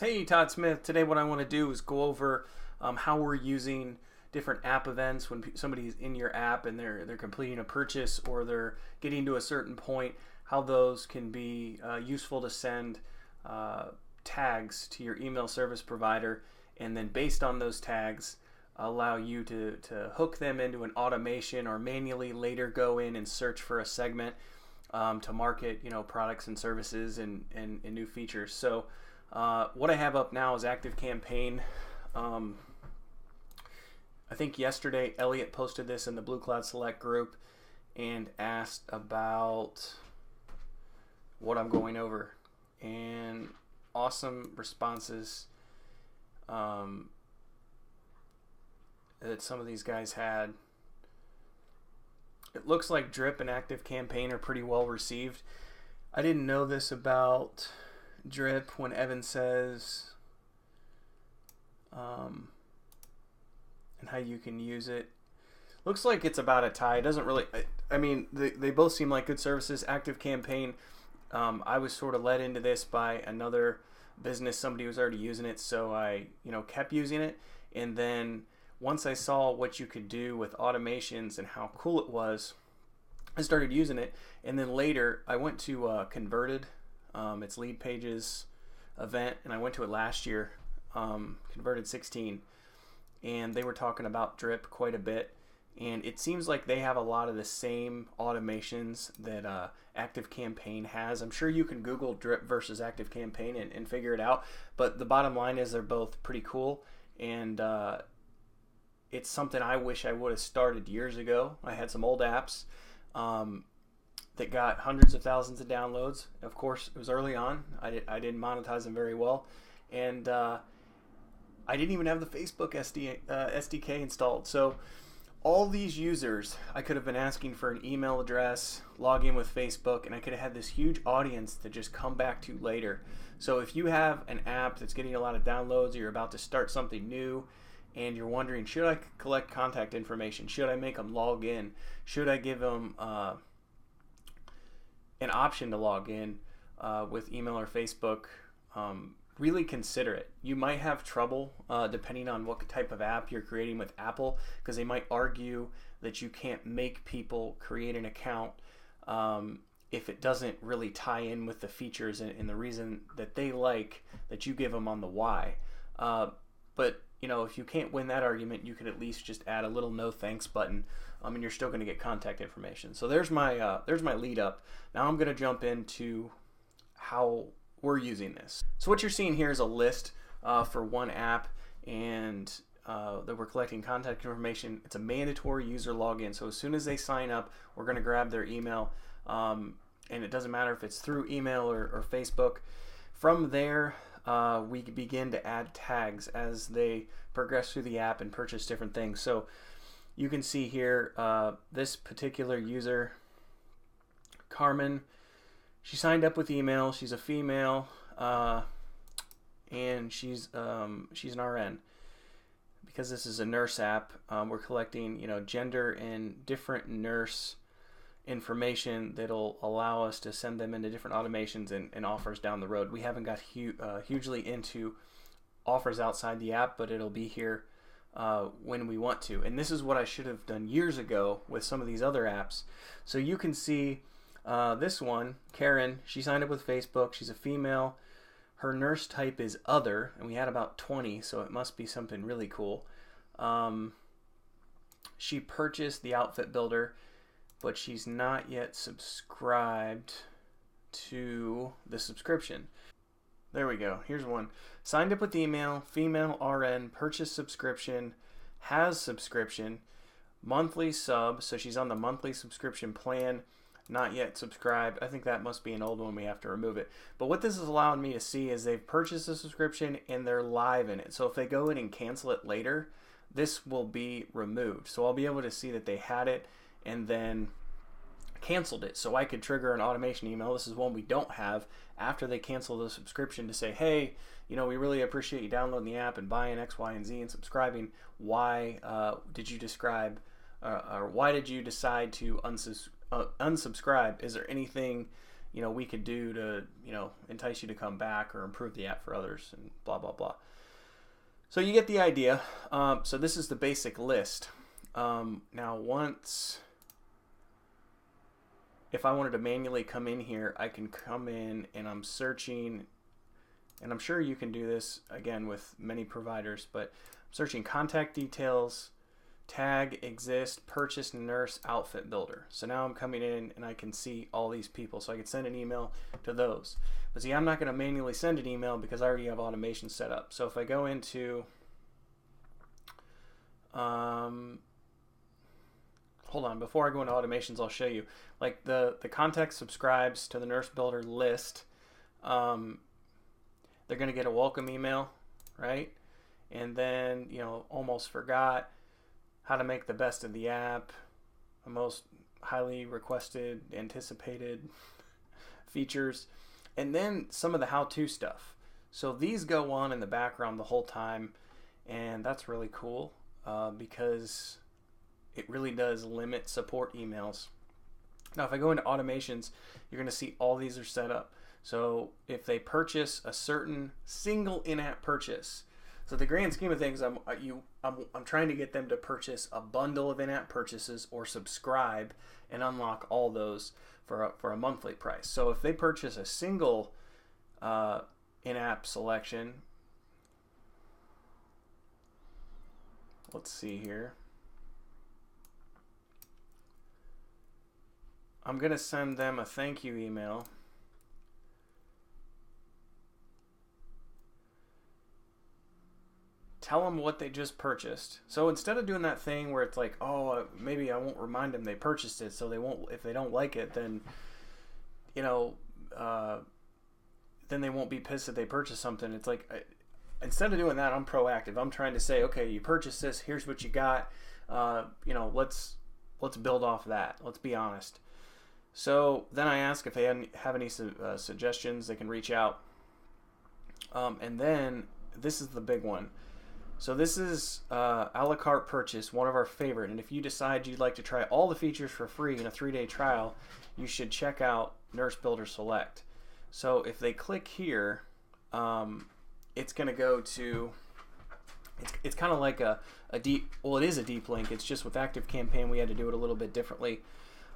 Hey, Todd Smith. Today, what I want to do is go over how we're using different app events when somebody's in your app and they're completing a purchase or they're getting to a certain point. How those can be useful to send uh, tags to your email service provider, and then based on those tags, allow you to hook them into an automation or manually later go in and search for a segment to market products and services and new features. So what I have up now is ActiveCampaign. Um, I think yesterday Elliot posted this in the Blue Cloud Select group and asked about what I'm going over, and awesome responses um, that some of these guys had. It looks like Drip and ActiveCampaign are pretty well received. I didn't know this about Drip when Evan says and how you can use it. Looks like it's about a tie. It doesn't really. I mean, they both seem like good services. ActiveCampaign, I was sort of led into this by another business. Somebody was already using it, so I kept using it. And then once I saw what you could do with automations and how cool it was, I started using it. And then later, I went to Converted. It's Lead Pages event, and I went to it last year, Converted 16, and they were talking about Drip quite a bit. And it seems like they have a lot of the same automations that ActiveCampaign has. I'm sure you can Google Drip versus ActiveCampaign and figure it out. But the bottom line is they're both pretty cool, and it's something I wish I would have started years ago. I had some old apps that got hundreds of thousands of downloads. Of course, it was early on. I didn't monetize them very well, and I didn't even have the Facebook SDK installed. So all these users, I could have been asking for an email address, log in with Facebook, and I could have had this huge audience to just come back to later. So if you have an app that's getting a lot of downloads, or you're about to start something new, and you're wondering, should I collect contact information? Should I make them log in? Should I give them an option to log in with email or Facebook? Really consider it. You might have trouble depending on what type of app you're creating with Apple, because they might argue that you can't make people create an account if it doesn't really tie in with the features and the reason that they like that you give them on the why. But if you can't win that argument, you could at least just add a little no thanks button, and you're still going to get contact information. So there's my lead up. Now I'm going to jump into how we're using this. So what you're seeing here is a list for one app, and that we're collecting contact information. It's a mandatory user login. So as soon as they sign up, we're going to grab their email, and it doesn't matter if it's through email or Facebook. From there, we begin to add tags as they progress through the app and purchase different things. So you can see here this particular user, Carmen. She signed up with email. She's a female, and she's an RN. Because this is a nurse app, we're collecting gender and different nurse information that'll allow us to send them into different automations and offers down the road. We haven't got hugely into offers outside the app, but it'll be here when we want to. And this is what I should have done years ago with some of these other apps. So you can see this one, Karen, she signed up with Facebook. She's a female. Her nurse type is other, and we had about 20, so it must be something really cool. She purchased the outfit builder, but she's not yet subscribed to the subscription. There we go. Here's one. Signed up with email, female RN, purchased subscription, has subscription, monthly sub, so she's on the monthly subscription plan, not yet subscribed. I think that must be an old one. We have to remove it. But what this is allowing me to see is they've purchased a subscription and they're live in it. So if they go in and cancel it later, this will be removed. So I'll be able to see that they had it and then canceled it. So I could trigger an automation email. This is one we don't have after they cancel the subscription to say, hey, we really appreciate you downloading the app and buying X, Y, and Z and subscribing. Why did you describe or why did you decide to unsubscribe? Is there anything we could do to, entice you to come back or improve the app for others and blah, blah, blah. So you get the idea. So this is the basic list. Now if I wanted to manually come in here, I can come in and I'm searching, and I'm sure you can do this again with many providers, but I'm searching contact details, tag, exist, purchase, nurse, outfit builder. So now I'm coming in and I can see all these people. So I can send an email to those. But see, I'm not going to manually send an email because I already have automation set up. So if I go into, hold on, before I go into automations, I'll show you. Like the contact subscribes to the nurse builder list. They're going to get a welcome email, right? And then, almost forgot how to make the best of the app, the most highly requested, anticipated features, and then some of the how-to stuff. So these go on in the background the whole time, and that's really cool because it really does limit support emails. Now, if I go into automations, you're going to see all these are set up. So if they purchase a certain single in-app purchase, so the grand scheme of things, I'm trying to get them to purchase a bundle of in-app purchases or subscribe and unlock all those for a monthly price. So if they purchase a single in-app selection, let's see here. I'm going to send them a thank you email. Tell them what they just purchased. So instead of doing that thing where it's like, oh, maybe I won't remind them they purchased it, so they won't. If they don't like it, then then they won't be pissed that they purchased something. It's like instead of doing that, I'm proactive. I'm trying to say, okay, you purchased this. Here's what you got. Let's build off that. Let's be honest. So then I ask if they have any suggestions. They can reach out. And then this is the big one. So this is a la carte purchase, one of our favorite. And if you decide you'd like to try all the features for free in a 3-day trial, you should check out Nurse Builder Select. So if they click here, it's going to go to, it's kind of like a deep, well, it is a deep link. It's just with ActiveCampaign, we had to do it a little bit differently.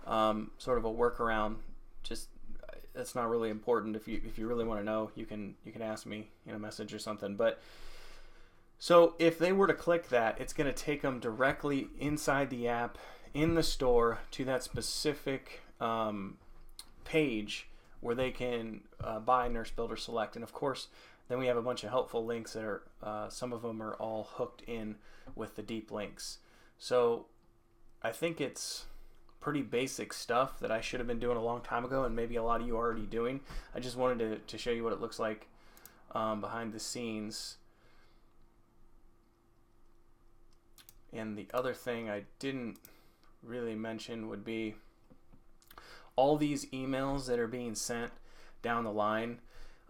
Sort of a workaround. Just that's not really important. If you really want to know, you can ask me in a message or something. But so if they were to click that, it's going to take them directly inside the app in the store to that specific page where they can buy Nurse Builder Select. And of course, then we have a bunch of helpful links that are some of them are all hooked in with the deep links. So I think it's pretty basic stuff that I should have been doing a long time ago, and maybe a lot of you are already doing. I just wanted to show you what it looks like behind the scenes. And the other thing I didn't really mention would be all these emails that are being sent down the line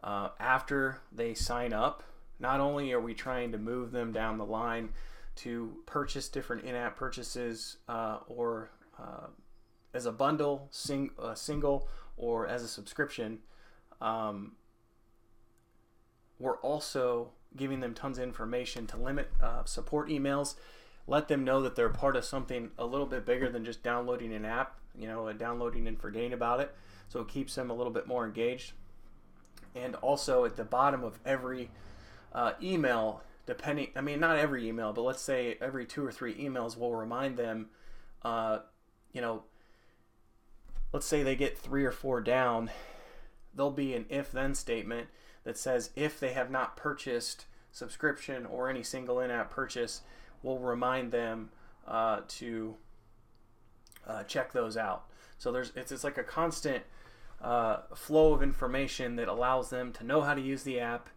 after they sign up. Not only are we trying to move them down the line to purchase different in-app purchases or as a bundle, single, or as a subscription, we're also giving them tons of information to limit support emails. Let them know that they're part of something a little bit bigger than just downloading an app, downloading and forgetting about it. So it keeps them a little bit more engaged. And also at the bottom of every email, not every email, but let's say every 2 or 3 emails, we'll remind them, let's say they get 3 or 4 down, there'll be an if-then statement that says if they have not purchased subscription or any single in-app purchase, we'll remind them to check those out. So it's like a constant flow of information that allows them to know how to use the app,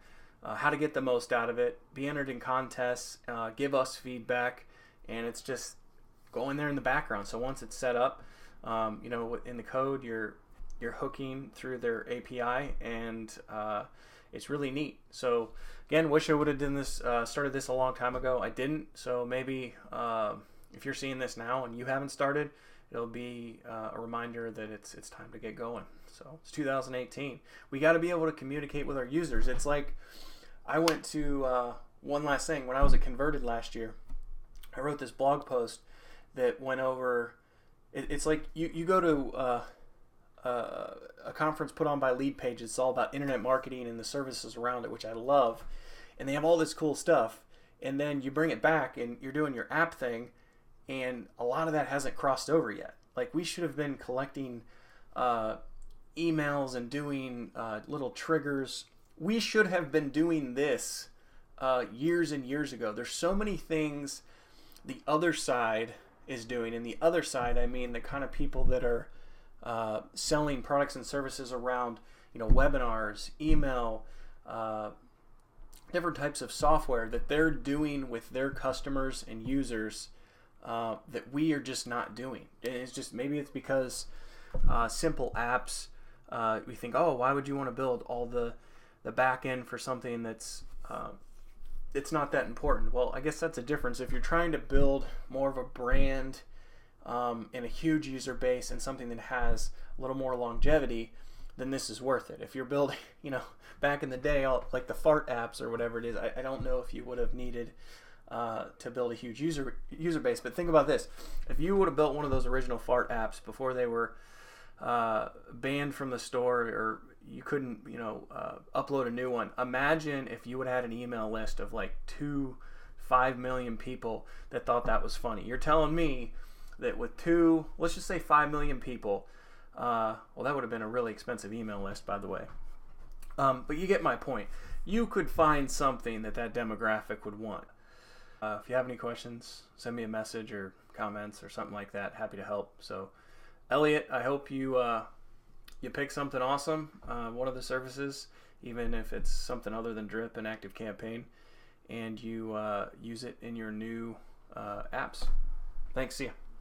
how to get the most out of it, be entered in contests, give us feedback, and it's just going there in the background. So once it's set up, in the code, you're hooking through their API, and it's really neat. So again, wish I would have done this, started this a long time ago. I didn't. So maybe if you're seeing this now and you haven't started, it'll be a reminder that it's time to get going. So it's 2018. We got to be able to communicate with our users. It's like I went to one last thing. When I was at Converted last year, I wrote this blog post that went over. It's like you go to a conference put on by Lead Pages. It's all about internet marketing and the services around it, which I love. And they have all this cool stuff. And then you bring it back and you're doing your app thing, and a lot of that hasn't crossed over yet. Like, we should have been collecting emails and doing little triggers. We should have been doing this years and years ago. There's so many things the other side is doing. And the other side, I mean the kind of people that are selling products and services around, webinars, email, different types of software that they're doing with their customers and users that we are just not doing. And it's just, maybe it's because simple apps, we think, oh, why would you want to build all the back end for something that's it's not that important? Well, I guess that's a difference. If you're trying to build more of a brand and a huge user base and something that has a little more longevity, then this is worth it. If you're building, back in the day, like the fart apps or whatever it is, I don't know if you would have needed to build a huge user base. But think about this: if you would have built one of those original fart apps before they were banned from the store, or you couldn't, upload a new one. Imagine if you would have had an email list of like 5 million people that thought that was funny. You're telling me that with let's just say 5 million people, well, that would have been a really expensive email list, by the way. But you get my point. You could find something that demographic would want. If you have any questions, send me a message or comments or something like that. Happy to help. So, Elliot, I hope you pick something awesome, one of the services, even if it's something other than Drip and ActiveCampaign, and you use it in your new apps. Thanks. See ya.